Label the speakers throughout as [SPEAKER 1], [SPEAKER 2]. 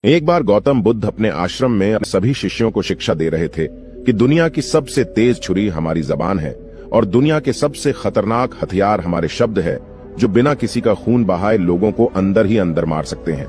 [SPEAKER 1] एक बार गौतम बुद्ध अपने आश्रम में सभी शिष्यों को शिक्षा दे रहे थे कि दुनिया की सबसे तेज छुरी हमारी जबान है और दुनिया के सबसे खतरनाक हथियार हमारे शब्द है, जो बिना किसी का खून बहाए लोगों को अंदर ही अंदर मार सकते हैं।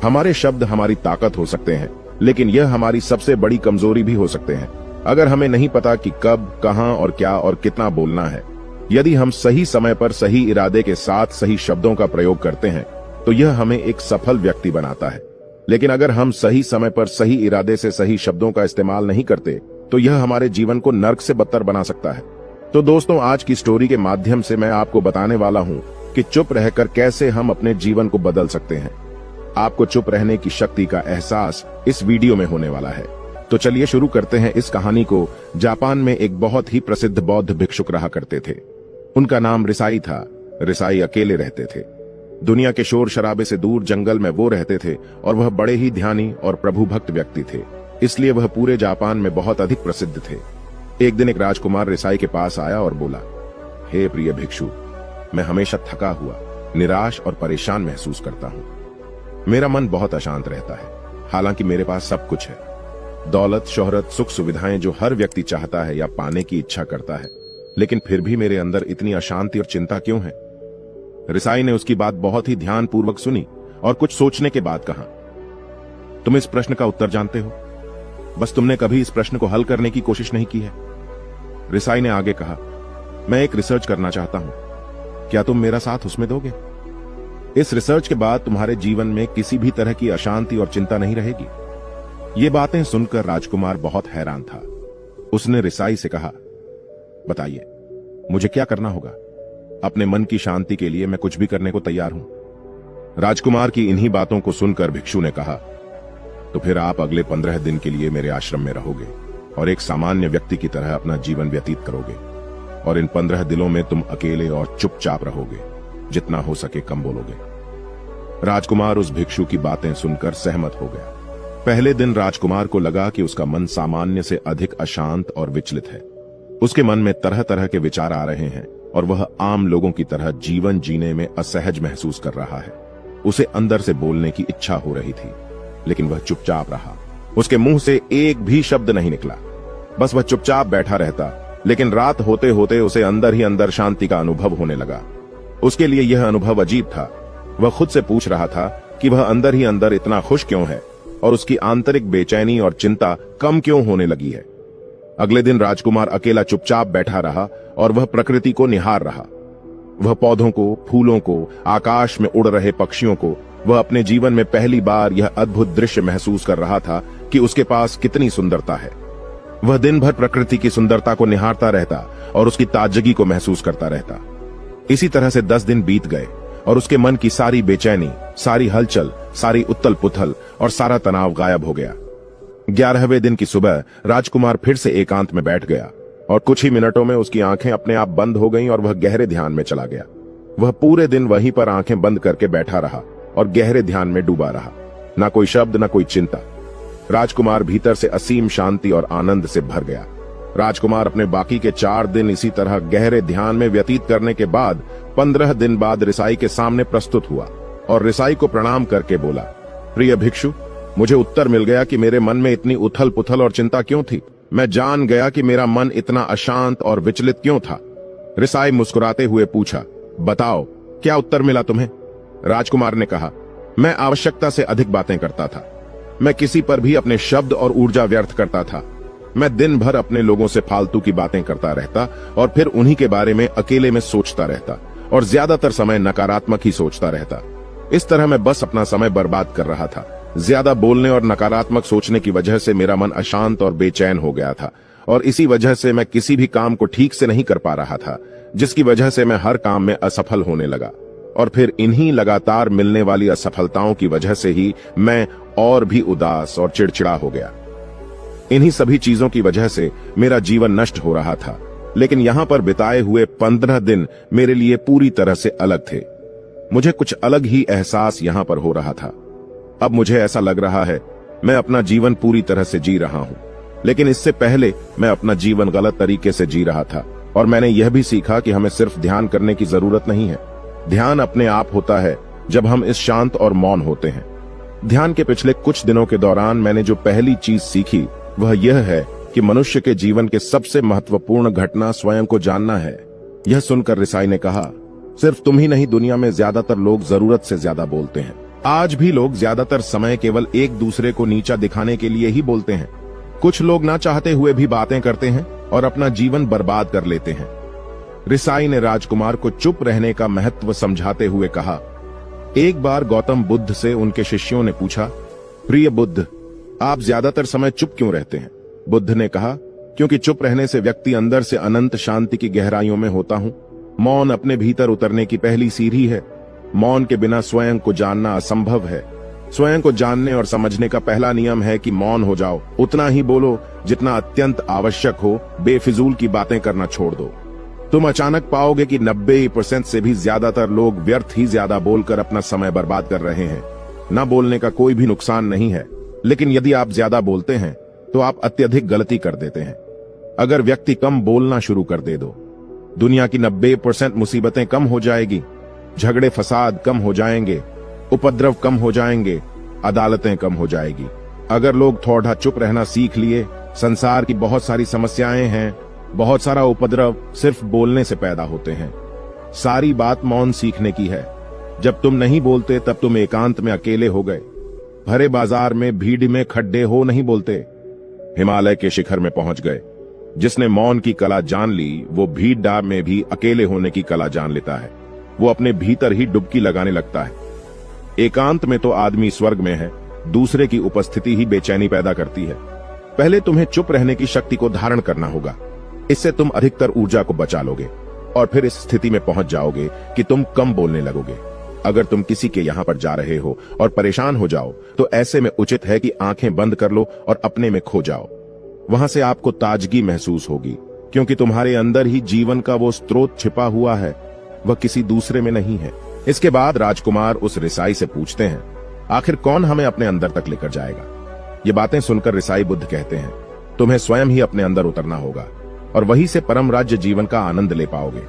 [SPEAKER 1] हमारे शब्द हमारी ताकत हो सकते हैं, लेकिन यह हमारी सबसे बड़ी कमजोरी भी हो सकते हैं अगर हमें नहीं पता कि कब, कहां और क्या और कितना बोलना है। यदि हम सही समय पर सही इरादे के साथ सही शब्दों का प्रयोग करते हैं तो यह हमें एक सफल व्यक्ति बनाता है, लेकिन अगर हम सही समय पर सही इरादे से सही शब्दों का इस्तेमाल नहीं करते तो यह हमारे जीवन को नर्क से बदतर बना सकता है। तो दोस्तों, आज की स्टोरी के माध्यम से मैं आपको बताने वाला हूं कि चुप रहकर कैसे हम अपने जीवन को बदल सकते हैं। आपको चुप रहने की शक्ति का एहसास इस वीडियो में होने वाला है। तो चलिए शुरू करते हैं इस कहानी को। जापान में एक बहुत ही प्रसिद्ध बौद्ध भिक्षुक रहा करते थे। उनका नाम रिसाई था। रिसाई अकेले रहते थे। दुनिया के शोर शराबे से दूर जंगल में वो रहते थे और वह बड़े ही ध्यानी और प्रभु भक्त व्यक्ति थे, इसलिए वह पूरे जापान में बहुत अधिक प्रसिद्ध थे। एक दिन एक राजकुमार रिसाई के पास आया और बोला, हे प्रिय भिक्षु, मैं हमेशा थका हुआ, निराश और परेशान महसूस करता हूँ। मेरा मन बहुत अशांत रहता है। हालांकि मेरे पास सब कुछ है, दौलत, शोहरत, सुख सुविधाएं जो हर व्यक्ति चाहता है या पाने की इच्छा करता है, लेकिन फिर भी मेरे अंदर इतनी अशांति और चिंता क्यों है? रिसाई ने उसकी बात बहुत ही ध्यानपूर्वक सुनी और कुछ सोचने के बाद कहा, तुम इस प्रश्न का उत्तर जानते हो, बस तुमने कभी इस प्रश्न को हल करने की कोशिश नहीं की है। रिसाई ने आगे कहा, मैं एक रिसर्च करना चाहता हूं, क्या तुम मेरा साथ उसमें दोगे? इस रिसर्च के बाद तुम्हारे जीवन में किसी भी तरह की अशांति और चिंता नहीं रहेगी। ये बातें सुनकर राजकुमार बहुत हैरान था। उसने रिसाई से कहा, बताइए, मुझे क्या करना होगा? अपने मन की शांति के लिए मैं कुछ भी करने को तैयार हूं। राजकुमार की इन्हीं बातों को सुनकर भिक्षु ने कहा, तो फिर आप अगले 15 दिन के लिए मेरे आश्रम में रहोगे और एक सामान्य व्यक्ति की तरह अपना जीवन व्यतीत करोगे, और इन 15 दिनों में तुम अकेले और चुपचाप रहोगे, जितना हो सके कम बोलोगे। राजकुमार उस भिक्षु की बातें सुनकर सहमत हो गया। पहले दिन राजकुमार को लगा कि उसका मन सामान्य से अधिक अशांत और विचलित है। उसके मन में तरह तरह के विचार आ रहे हैं और वह आम लोगों की तरह जीवन जीने में असहज महसूस कर रहा है। उसे अंदर से बोलने की इच्छा हो रही थी, लेकिन वह चुपचाप रहा। उसके मुंह से एक भी शब्द नहीं निकला, बस वह चुपचाप बैठा रहता। लेकिन रात होते होते उसे अंदर ही अंदर शांति का अनुभव होने लगा। उसके लिए यह अनुभव अजीब था। वह खुद से पूछ रहा था कि वह अंदर ही अंदर इतना खुश क्यों है और उसकी आंतरिक बेचैनी और चिंता कम क्यों होने लगी है। अगले दिन राजकुमार अकेला चुपचाप बैठा रहा और वह प्रकृति को निहार रहा। वह पौधों को, फूलों को, आकाश में उड़ रहे पक्षियों को, वह अपने जीवन में पहली बार यह अद्भुत दृश्य महसूस कर रहा था कि उसके पास कितनी सुंदरता है। वह दिन भर प्रकृति की सुंदरता को निहारता रहता और उसकी ताजगी को महसूस करता रहता। इसी तरह से 10 दिन बीत गए और उसके मन की सारी बेचैनी, सारी हलचल, सारी उथल पुथल और सारा तनाव गायब हो गया। 11वें दिन की सुबह राजकुमार फिर से एकांत में बैठ गया और कुछ ही मिनटों में उसकी आंखें अपने आप बंद हो गईं और वह गहरे ध्यान में चला गया। वह पूरे दिन वहीं पर आंखें बंद करके बैठा रहा और गहरे ध्यान में डूबा रहा। ना कोई शब्द, ना कोई चिंता। राजकुमार भीतर से असीम शांति और आनंद से भर गया। राजकुमार अपने बाकी के 4 दिन इसी तरह गहरे ध्यान में व्यतीत करने के बाद 15 दिन बाद रिसाई के सामने प्रस्तुत हुआ और रिसाई को प्रणाम करके बोला, प्रिय भिक्षु, मुझे उत्तर मिल गया कि मेरे मन में इतनी उथल पुथल और चिंता क्यों थी। मैं जान गया कि मेरा मन इतना अशांत और विचलित क्यों था। रिसाई मुस्कुराते हुए पूछा, बताओ, क्या उत्तर मिला तुम्हें? राजकुमार ने कहा, मैं आवश्यकता से अधिक बातें करता था। मैं किसी पर भी अपने शब्द और ऊर्जा व्यर्थ करता था। मैं दिन भर अपने लोगों से फालतू की बातें करता रहता और फिर उन्हीं के बारे में अकेले में सोचता रहता और ज्यादातर समय नकारात्मक ही सोचता रहता। इस तरह मैं बस अपना समय बर्बाद कर रहा था। ज्यादा बोलने और नकारात्मक सोचने की वजह से मेरा मन अशांत और बेचैन हो गया था और इसी वजह से मैं किसी भी काम को ठीक से नहीं कर पा रहा था, जिसकी वजह से मैं हर काम में असफल होने लगा। और फिर इन्हीं लगातार मिलने वाली असफलताओं की वजह से ही मैं और भी उदास और चिड़चिड़ा हो गया। इन्हीं सभी चीजों की वजह से मेरा जीवन नष्ट हो रहा था। लेकिन यहां पर बिताए हुए 15 दिन मेरे लिए पूरी तरह से अलग थे। मुझे कुछ अलग ही एहसास यहां पर हो रहा था। अब मुझे ऐसा लग रहा है मैं अपना जीवन पूरी तरह से जी रहा हूं, लेकिन इससे पहले मैं अपना जीवन गलत तरीके से जी रहा था। और मैंने यह भी सीखा कि हमें सिर्फ ध्यान करने की जरूरत नहीं है। ध्यान अपने आप होता है जब हम इस शांत और मौन होते हैं। ध्यान के पिछले कुछ दिनों के दौरान मैंने जो पहली चीज सीखी वह यह है कि मनुष्य के जीवन के सबसे महत्वपूर्ण घटना स्वयं को जानना है। यह सुनकर रिसाई ने कहा, सिर्फ तुम ही नहीं, दुनिया में ज्यादातर लोग जरूरत से ज्यादा बोलते हैं। आज भी लोग ज्यादातर समय केवल एक दूसरे को नीचा दिखाने के लिए ही बोलते हैं। कुछ लोग ना चाहते हुए भी बातें करते हैं और अपना जीवन बर्बाद कर लेते हैं। रिसाई ने राजकुमार को चुप रहने का महत्व समझाते हुए कहा, एक बार गौतम बुद्ध से उनके शिष्यों ने पूछा, प्रिय बुद्ध, आप ज्यादातर समय चुप क्यों रहते हैं? बुद्ध ने कहा, क्योंकि चुप रहने से व्यक्ति अंदर से अनंत शांति की गहराइयों में होता हूं। मौन अपने भीतर उतरने की पहली सीढ़ी है। मौन के बिना स्वयं को जानना असंभव है। स्वयं को जानने और समझने का पहला नियम है कि मौन हो जाओ, उतना ही बोलो जितना अत्यंत आवश्यक हो, बेफिजूल की बातें करना छोड़ दो। तुम अचानक पाओगे कि 90% से भी ज्यादातर लोग व्यर्थ ही ज्यादा बोलकर अपना समय बर्बाद कर रहे हैं। न बोलने का कोई भी नुकसान नहीं है, लेकिन यदि आप ज्यादा बोलते हैं तो आप अत्यधिक गलती कर देते हैं। अगर व्यक्ति कम बोलना शुरू कर दे दो, दुनिया की 90% मुसीबतें कम हो जाएगी, झगड़े फसाद कम हो जाएंगे, उपद्रव कम हो जाएंगे, अदालतें कम हो जाएगी। अगर लोग थोड़ा चुप रहना सीख लिए, संसार की बहुत सारी समस्याएं हैं, बहुत सारा उपद्रव सिर्फ बोलने से पैदा होते हैं। सारी बात मौन सीखने की है। जब तुम नहीं बोलते तब तुम एकांत में अकेले हो गए। भरे बाजार में भीड़ में खड्डे हो नहीं बोलते, हिमालय के शिखर में पहुंच गए। जिसने मौन की कला जान ली वो भीड़ डाब में भी अकेले होने की कला जान लेता है। वो अपने भीतर ही डुबकी लगाने लगता है। एकांत में तो आदमी स्वर्ग में है, दूसरे की उपस्थिति ही बेचैनी पैदा करती है। पहले तुम्हें चुप रहने की शक्ति को धारण करना होगा। इससे तुम अधिकतर ऊर्जा को बचा लोगे और फिर इस स्थिति में पहुंच जाओगे कि तुम कम बोलने लगोगे। अगर तुम किसी के यहां पर जा रहे हो और परेशान हो जाओ तो ऐसे में उचित है कि आंखें बंद कर लो और अपने में खो जाओ। वहां से आपको ताजगी महसूस होगी, क्योंकि तुम्हारे अंदर ही जीवन का वो स्रोत छिपा हुआ है, वह किसी दूसरे में नहीं है। इसके बाद राजकुमार उस रिसाई से पूछते हैं, आखिर कौन हमें अपने अंदर तक लेकर जाएगा? ये बातें सुनकर रिसाई बुद्ध कहते हैं, तुम्हें स्वयं ही अपने अंदर उतरना होगा और वहीं से परम राज्य जीवन का आनंद ले पाओगे।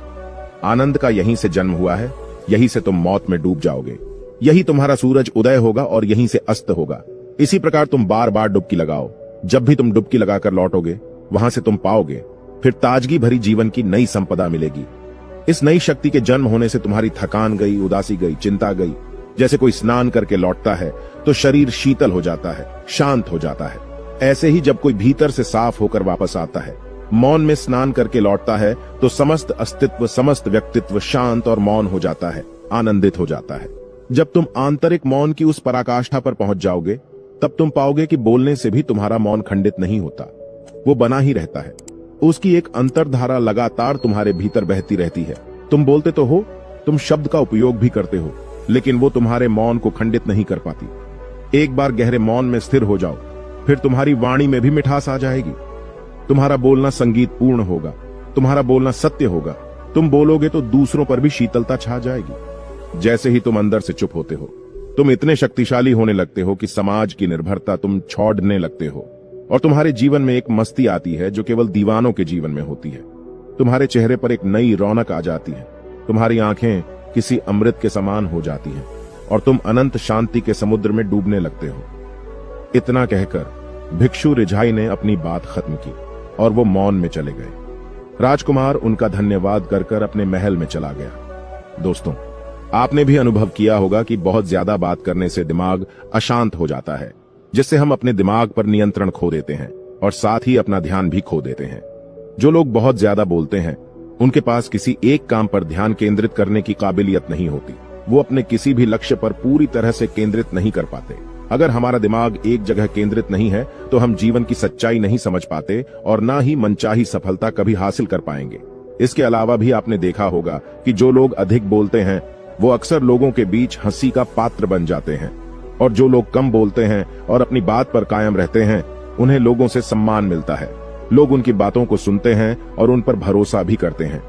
[SPEAKER 1] आनंद का यहीं से जन्म हुआ है, यहीं से तुम मौत में डूब जाओगे। यही तुम्हारा सूरज उदय होगा और यहीं से अस्त होगा। इसी प्रकार तुम बार बार डुबकी लगाओ। जब भी तुम डुबकी लगाकर लौटोगे वहां से तुम पाओगे फिर ताजगी भरी जीवन की नई संपदा मिलेगी। इस नई शक्ति के जन्म होने से तुम्हारी थकान गई, उदासी गई, चिंता गई। जैसे कोई स्नान करके लौटता है तो शरीर शीतल हो जाता है, शांत हो जाता है। ऐसे ही जब कोई भीतर से साफ होकर वापस आता है, मौन में स्नान करके लौटता है, तो समस्त अस्तित्व, समस्त व्यक्तित्व शांत और मौन हो जाता है, आनंदित हो जाता है। जब तुम आंतरिक मौन की उस पराकाष्ठा पर पहुंच जाओगे तब तुम पाओगे कि बोलने से भी तुम्हारा मौन खंडित नहीं होता, वो बना ही रहता है। उसकी एक अंतर्धारा लगातार तुम्हारे भीतर बहती रहती है। तुम बोलते तो हो, तुम शब्द का उपयोग भी करते हो, लेकिन वो तुम्हारे मौन को खंडित नहीं कर पाती। एक बार गहरे मौन में स्थिर हो जाओ, फिर तुम्हारी वाणी में भी मिठास आ जाएगी। तुम्हारा बोलना संगीत पूर्ण होगा, तुम्हारा बोलना सत्य होगा। तुम बोलोगे तो दूसरों पर भी शीतलता छा जाएगी। जैसे ही तुम अंदर से चुप होते हो, तुम इतने शक्तिशाली होने लगते हो कि समाज की निर्भरता तुम छोड़ने लगते हो और तुम्हारे जीवन में एक मस्ती आती है जो केवल दीवानों के जीवन में होती है। तुम्हारे चेहरे पर एक नई रौनक आ जाती है, तुम्हारी आंखें किसी अमृत के समान हो जाती हैं और तुम अनंत शांति के समुद्र में डूबने लगते हो। इतना कहकर भिक्षु रिझाई ने अपनी बात खत्म की और वो मौन में चले गए। राजकुमार उनका धन्यवाद कर अपने महल में चला गया। दोस्तों, आपने भी अनुभव किया होगा कि बहुत ज्यादा बात करने से दिमाग अशांत हो जाता है, जिससे हम अपने दिमाग पर नियंत्रण खो देते हैं और साथ ही अपना ध्यान भी खो देते हैं। जो लोग बहुत ज्यादा बोलते हैं उनके पास किसी एक काम पर ध्यान केंद्रित करने की काबिलियत नहीं होती। वो अपने किसी भी लक्ष्य पर पूरी तरह से केंद्रित नहीं कर पाते। अगर हमारा दिमाग एक जगह केंद्रित नहीं है तो हम जीवन की सच्चाई नहीं समझ पाते और ना ही मनचाही सफलता कभी हासिल कर पाएंगे। इसके अलावा भी आपने देखा होगा कि जो लोग अधिक बोलते हैं वो अक्सर लोगों के बीच हंसी का पात्र बन जाते हैं, और जो लोग कम बोलते हैं और अपनी बात पर कायम रहते हैं उन्हें लोगों से सम्मान मिलता है। लोग उनकी बातों को सुनते हैं और उन पर भरोसा भी करते हैं।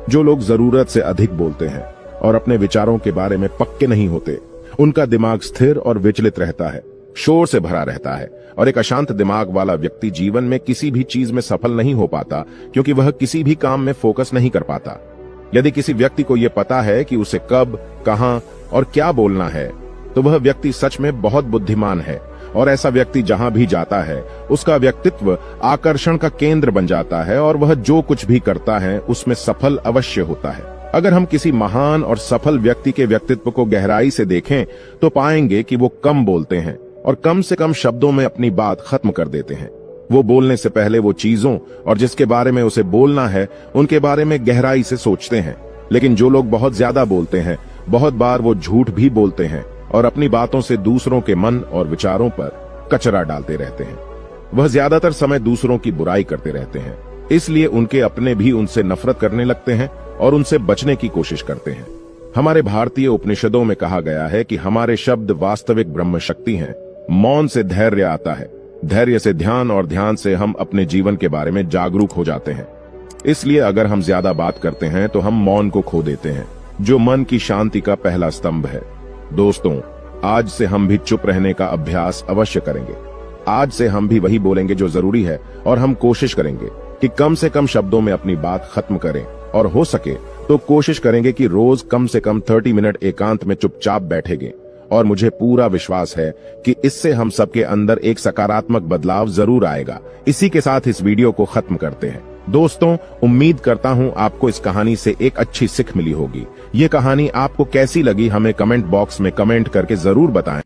[SPEAKER 1] जो लोग जरूरत से अधिक बोलते हैं और अपने विचारों के बारे में पक्के नहीं होते, उनका दिमाग स्थिर और विचलित रहता है, शोर से भरा रहता है, और एक अशांत दिमाग वाला व्यक्ति जीवन में किसी भी चीज में सफल नहीं हो पाता, क्योंकि वह किसी भी काम में फोकस नहीं कर पाता। यदि किसी व्यक्ति को यह पता है कि उसे कब, कहां और क्या बोलना है, तो वह व्यक्ति सच में बहुत बुद्धिमान है। और ऐसा व्यक्ति जहां भी जाता है उसका व्यक्तित्व आकर्षण का केंद्र बन जाता है और वह जो कुछ भी करता है उसमें सफल अवश्य होता है। अगर हम किसी महान और सफल व्यक्ति के व्यक्तित्व को गहराई से देखें तो पाएंगे कि वो कम बोलते हैं और कम से कम शब्दों में अपनी बात खत्म कर देते हैं। वो बोलने से पहले वो चीजों और जिसके बारे में उसे बोलना है उनके बारे में गहराई से सोचते हैं। लेकिन जो लोग बहुत ज्यादा बोलते हैं, बहुत बार वो झूठ भी बोलते हैं और अपनी बातों से दूसरों के मन और विचारों पर कचरा डालते रहते हैं। वह ज्यादातर समय दूसरों की बुराई करते रहते हैं, इसलिए उनके अपने भी उनसे नफरत करने लगते हैं और उनसे बचने की कोशिश करते हैं। हमारे भारतीय उपनिषदों में कहा गया है कि हमारे शब्द वास्तविक ब्रह्म शक्ति हैं। मौन से धैर्य आता है, धैर्य से ध्यान और ध्यान से हम अपने जीवन के बारे में जागरूक हो जाते हैं। इसलिए अगर हम ज्यादा बात करते हैं तो हम मौन को खो देते हैं, जो मन की शांति का पहला स्तंभ है। दोस्तों, आज से हम भी चुप रहने का अभ्यास अवश्य करेंगे। आज से हम भी वही बोलेंगे जो जरूरी है और हम कोशिश करेंगे कि कम से कम शब्दों में अपनी बात खत्म करें और हो सके तो कोशिश करेंगे कि रोज कम से कम 30 मिनट एकांत में चुपचाप बैठेंगे। और मुझे पूरा विश्वास है कि इससे हम सबके अंदर एक सकारात्मक बदलाव जरूर आएगा। इसी के साथ इस वीडियो को खत्म करते हैं। दोस्तों, उम्मीद करता हूं आपको इस कहानी से एक अच्छी सीख मिली होगी। ये कहानी आपको कैसी लगी हमें कमेंट बॉक्स में कमेंट करके जरूर बताएं।